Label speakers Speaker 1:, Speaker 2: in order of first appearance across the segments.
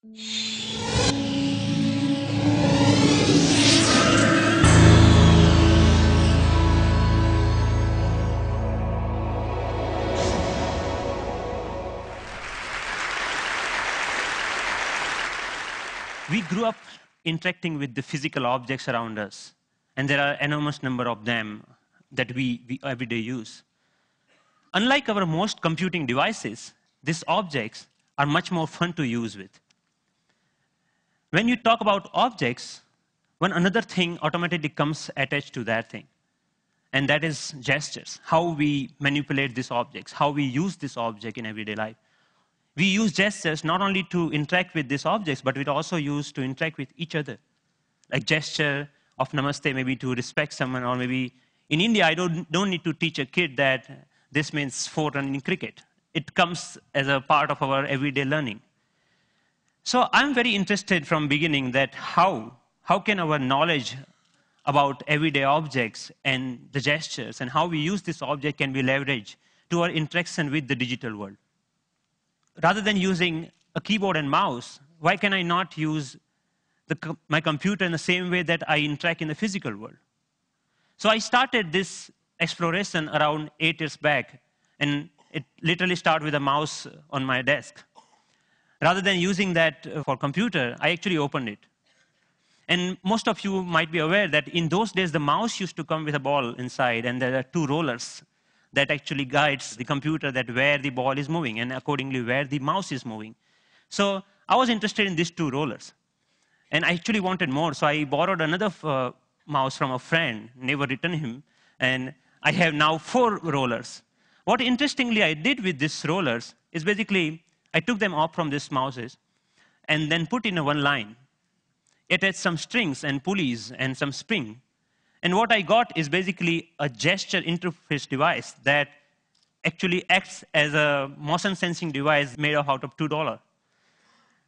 Speaker 1: We grew up interacting with the physical objects around us, and there are enormous number of them that we every day use. Unlike our most computing devices, these objects are much more fun to use with. When you talk about objects, one another thing automatically comes attached to that thing, and that is gestures, how we manipulate these objects, how we use this object in everyday life. We use gestures not only to interact with these objects, but we also use to interact with each other. Like gesture of namaste, maybe to respect someone, or maybe in India, I don't need to teach a kid that this means 4 run in cricket. It comes as a part of our everyday learning. So I'm very interested from beginning that how can our knowledge about everyday objects and the gestures and how we use this object can be leveraged to our interaction with the digital world. Rather than using a keyboard and mouse, why can I not use my computer in the same way that I interact in the physical world? So I started this exploration around 8 years back, and it literally started with a mouse on my desk. Rather than using that for computer, I actually opened it. And most of you might be aware that in those days, the mouse used to come with a ball inside, and there are 2 rollers that actually guides the computer that where the ball is moving, and accordingly where the mouse is moving. So I was interested in these 2 rollers. And I actually wanted more, so I borrowed another mouse from a friend, never returned him, and I have now 4 rollers. What interestingly I did with these rollers is basically, I took them off from these mouses and then put in a one line. It had some strings and pulleys and some spring. And what I got is basically a gesture interface device that actually acts as a motion sensing device made out of $2.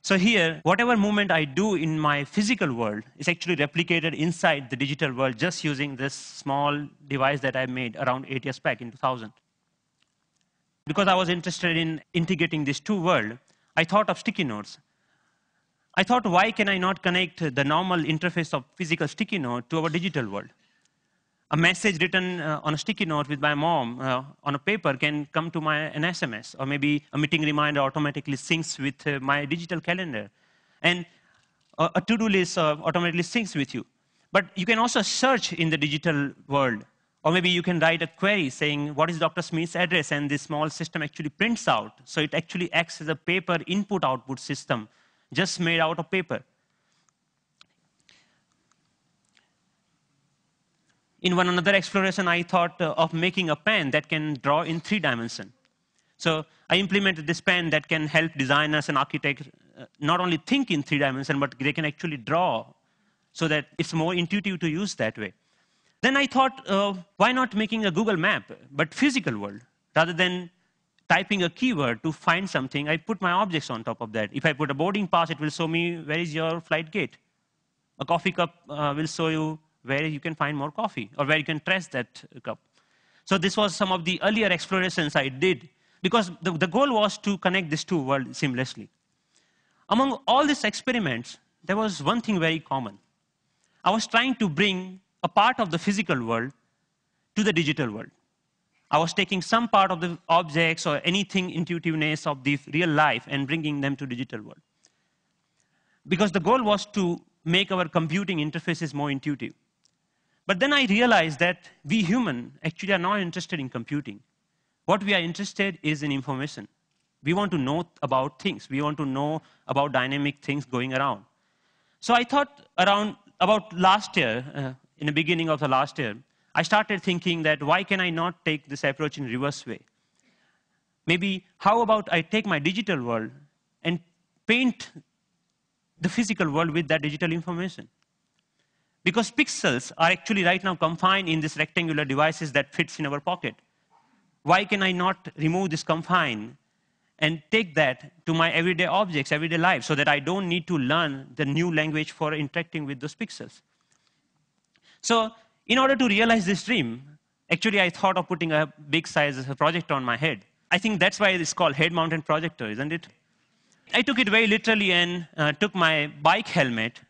Speaker 1: So here, whatever movement I do in my physical world is actually replicated inside the digital world just using this small device that I made around 8 years back in 2000. Because I was interested in integrating these 2 worlds, I thought of sticky notes. I thought, why can I not connect the normal interface of physical sticky note to our digital world? A message written on a sticky note with my mom on a paper can come to an SMS, or maybe a meeting reminder automatically syncs with my digital calendar. And a to-do list automatically syncs with you. But you can also search in the digital world, or maybe you can write a query saying, what is Dr. Smith's address? And this small system actually prints out. So it actually acts as a paper input-output system, just made out of paper. In one another exploration, I thought of making a pen that can draw in 3 dimensions. So I implemented this pen that can help designers and architects not only think in 3 dimensions, but they can actually draw so that it's more intuitive to use that way. Then I thought, why not making a Google map, but physical world? Rather than typing a keyword to find something, I put my objects on top of that. If I put a boarding pass, it will show me where is your flight gate. A coffee cup will show you where you can find more coffee, or where you can trace that cup. So this was some of the earlier explorations I did, because the goal was to connect these 2 worlds seamlessly. Among all these experiments, there was one thing very common. I was trying to bring a part of the physical world to the digital world. I was taking some part of the objects or anything intuitiveness of the real life and bringing them to digital world. Because the goal was to make our computing interfaces more intuitive. But then I realized that we humans actually are not interested in computing. What we are interested is in information. We want to know about things. We want to know about dynamic things going around. So I thought about last year, in the beginning of the last year, I started thinking that why can I not take this approach in reverse way? Maybe how about I take my digital world and paint the physical world with that digital information? Because pixels are actually right now confined in these rectangular devices that fits in our pocket. Why can I not remove this confine and take that to my everyday objects, everyday life, so that I don't need to learn the new language for interacting with those pixels? So in order to realize this dream, actually I thought of putting a big size projector on my head. I think that's why it's called head-mounted projector, isn't it? I took it very literally and took my bike helmet,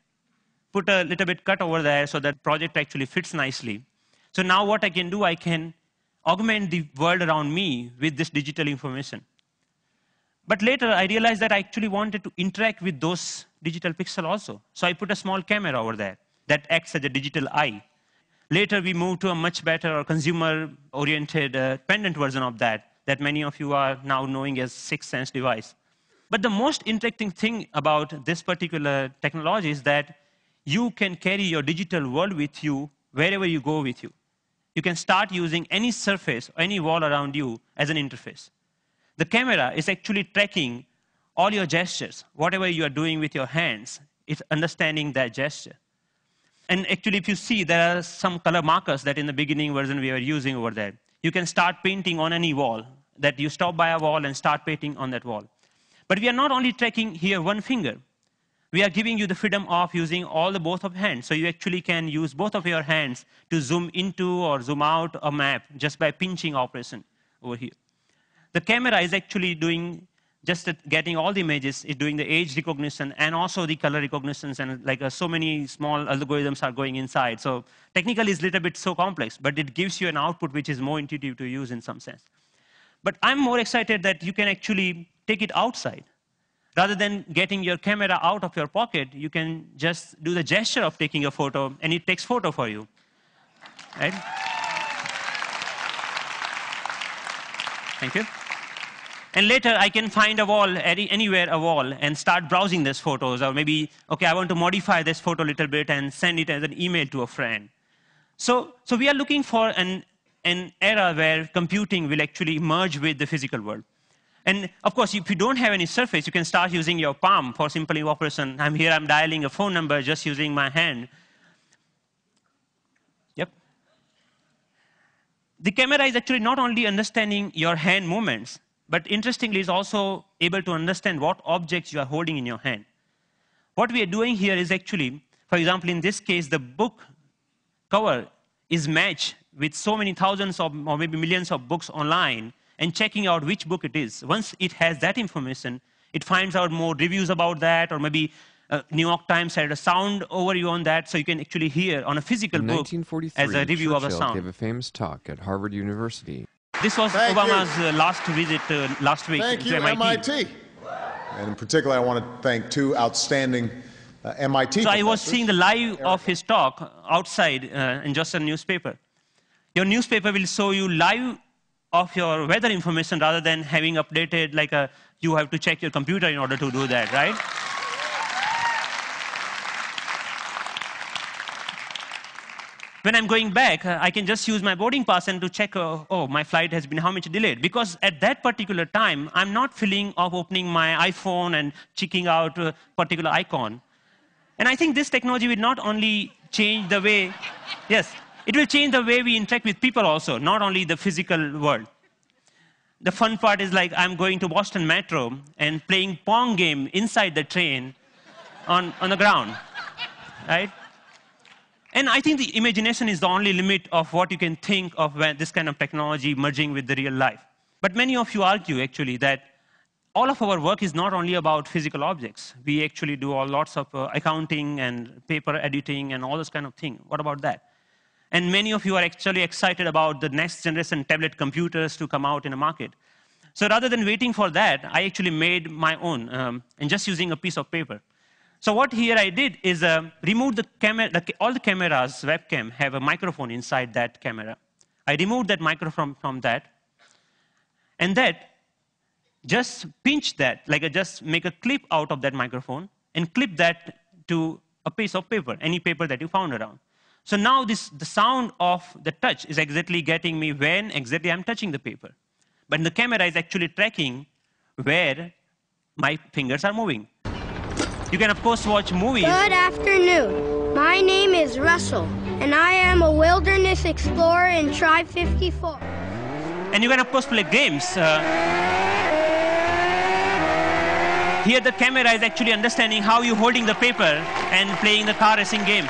Speaker 1: put a little bit cut over there so that project actually fits nicely. So now what I can do, I can augment the world around me with this digital information. But later, I realized that I actually wanted to interact with those digital pixels also. So I put a small camera over there that acts as a digital eye. Later, we moved to a much better or consumer-oriented pendant version of that many of you are now knowing as sixth sense device. But the most interesting thing about this particular technology is that you can carry your digital world with you wherever you go with you. You can start using any surface or any wall around you as an interface. The camera is actually tracking all your gestures. Whatever you are doing with your hands, it's understanding that gesture. And actually, if you see, there are some color markers that in the beginning version we were using over there. You can start painting on any wall, that you stop by a wall and start painting on that wall. But we are not only tracking here one finger. We are giving you the freedom of using both of hands. So you actually can use both of your hands to zoom into or zoom out a map just by pinching operation over here. The camera is actually doing getting all the images, it's doing the age recognition and also the color recognitions, and like so many small algorithms are going inside. So technically it's a little bit so complex, but it gives you an output which is more intuitive to use in some sense. But I'm more excited that you can actually take it outside. Rather than getting your camera out of your pocket, you can just do the gesture of taking a photo, and it takes photo for you. Right? Thank you. And later, I can find a wall, anywhere a wall, and start browsing these photos. Or maybe, OK, I want to modify this photo a little bit and send it as an email to a friend. So we are looking for an era where computing will actually merge with the physical world. And of course, if you don't have any surface, you can start using your palm for simple operation. I'm here, I'm dialing a phone number just using my hand. Yep. The camera is actually not only understanding your hand movements, but interestingly, is also able to understand what objects you are holding in your hand. What we are doing here is actually, for example, in this case, the book cover is matched with so many thousands of, or maybe millions of books online, and checking out which book it is. Once it has that information, it finds out more reviews about that, or maybe New York Times had a sound overview on that, so you can actually hear on a physical book as a review of a sound.
Speaker 2: Gave a famous talk at Harvard University.
Speaker 1: This was Obama's last visit last week to MIT.
Speaker 3: And in particular, I want to thank two outstanding MIT
Speaker 1: So
Speaker 3: professors.
Speaker 1: I was seeing the live of his talk outside in just a newspaper. Your newspaper will show you live of your weather information rather than having updated like you have to check your computer in order to do that, right? When I'm going back, I can just use my boarding pass and to check, oh, my flight has been how much delayed. Because at that particular time, I'm not feeling of opening my iPhone and checking out a particular icon. And I think this technology will not only change the way, yes, it will change the way we interact with people also, not only the physical world. The fun part is like I'm going to Boston Metro and playing Pong game inside the train on the ground, right? And I think the imagination is the only limit of what you can think of when this kind of technology merging with the real life. But many of you argue, actually, that all of our work is not only about physical objects. We actually do lots of accounting and paper editing and all this kind of thing. What about that? And many of you are actually excited about the next generation tablet computers to come out in the market. So rather than waiting for that, I actually made my own and just using a piece of paper. So what here I did is remove the camera. All the cameras, webcam, have a microphone inside that camera. I removed that microphone from that. And that, just pinch that, like just make a clip out of that microphone and clip that to a piece of paper, any paper that you found around. So now the sound of the touch is exactly getting me when exactly I'm touching the paper. But the camera is actually tracking where my fingers are moving. You can, of course, watch movies.
Speaker 4: Good afternoon. My name is Russell, and I am a wilderness explorer in Tribe 54.
Speaker 1: And you can, of course, play games. Here, the camera is actually understanding how you're holding the paper and playing the car racing game.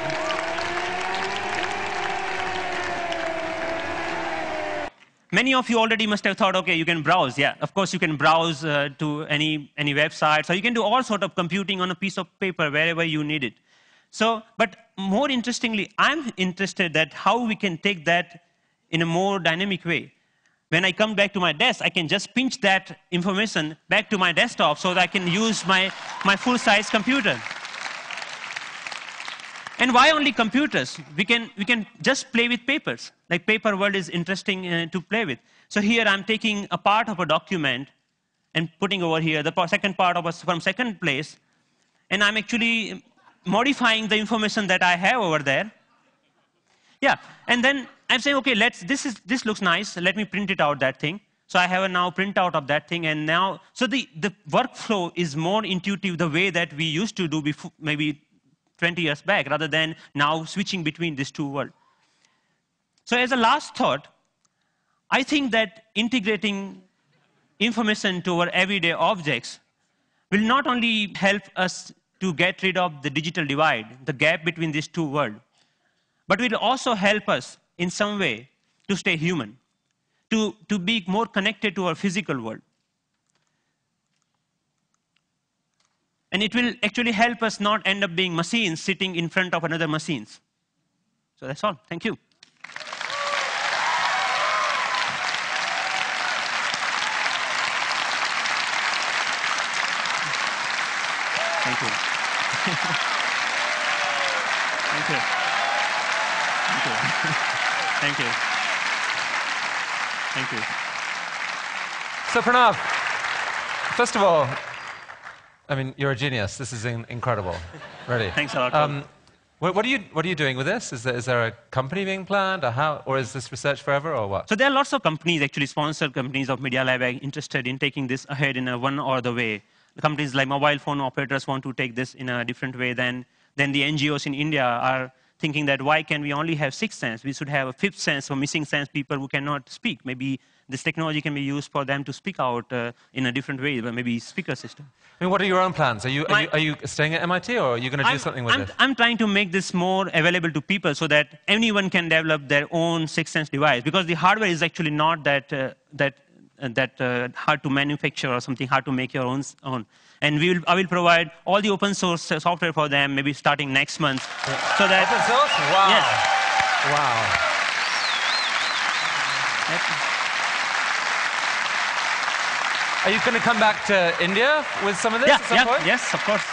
Speaker 1: Many of you already must have thought, okay, you can browse. Yeah, of course you can browse to any website. So you can do all sort of computing on a piece of paper wherever you need it. So, but more interestingly, I'm interested that how we can take that in a more dynamic way. When I come back to my desk, I can just pinch that information back to my desktop so that I can use my full-size computer. And why only computers? We can just play with papers. Like paper world is interesting to play with. So here I'm taking a part of a document and putting over here the second part of from second place, and I'm actually modifying the information that I have over there. Yeah, and then I'm saying, okay, this looks nice. Let me print it out, that thing. So I have a now printout of that thing, and now, so the workflow is more intuitive the way that we used to do before, maybe 20 years back, rather than now switching between these two worlds. So as a last thought, I think that integrating information to our everyday objects will not only help us to get rid of the digital divide, the gap between these two worlds, but will also help us in some way to stay human, to be more connected to our physical world. And it will actually help us not end up being machines sitting in front of another machines. So that's all. Thank you. Thank you. Thank you. Thank you. Thank you. Thank you.
Speaker 5: So Pranav, first of all, I mean, you're a genius. This is incredible. Really.
Speaker 1: Thanks a lot.
Speaker 5: What are you doing with this? Is there a company being planned, or is this research forever, or what?
Speaker 1: So there are lots of companies, actually sponsored companies of Media Lab, interested in taking this ahead in one or the way. The companies like mobile phone operators want to take this in a different way than the NGOs in India are thinking that why can we only have sixth sense? We should have a fifth sense for missing sense people who cannot speak. Maybe this technology can be used for them to speak out in a different way, but maybe speaker system.
Speaker 5: I mean, what are your own plans? Are you staying at MIT, or are you going to do something with this?
Speaker 1: I'm trying to make this more available to people so that anyone can develop their own sixth sense device, because the hardware is actually not that hard to manufacture or something hard to make your own. And I will provide all the open source software for them, maybe starting next month. So that
Speaker 5: open source? Wow.
Speaker 1: Yes.
Speaker 5: Wow. Are you going to come back to India with some of this at some point?
Speaker 1: Yes, of course.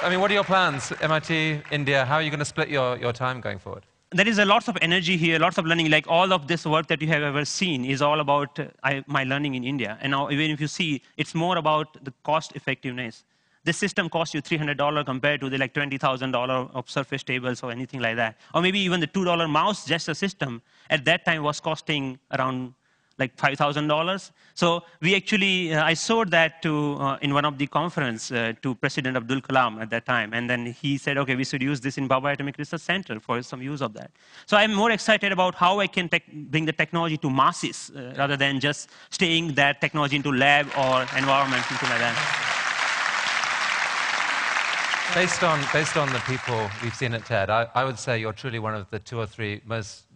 Speaker 5: I mean, what are your plans? MIT, India, how are you going to split your time going forward?
Speaker 1: There is a lots of energy here, lots of learning. Like all of this work that you have ever seen is all about my learning in India. And now, even if you see, it's more about the cost effectiveness. This system costs you $300 compared to the like $20,000 of Surface tables or anything like that. Or maybe even the $2 mouse gesture system at that time was costing around like $5,000. So we actually, I showed that to, in one of the conference to President Abdul Kalam at that time. And then he said, okay, we should use this in Bhabha Atomic Research Center for some use of that. So I'm more excited about how I can bring the technology to masses rather than just staying that technology into lab or environment, something like that.
Speaker 5: Based on the people we've seen at TED, I would say you're truly one of the 2 or 3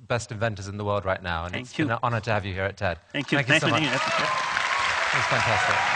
Speaker 5: best inventors in the world right now. And it's been an honor to have you here at TED.
Speaker 1: Thank you.
Speaker 5: Thank you so much.
Speaker 1: Nice meeting you.
Speaker 5: It was fantastic.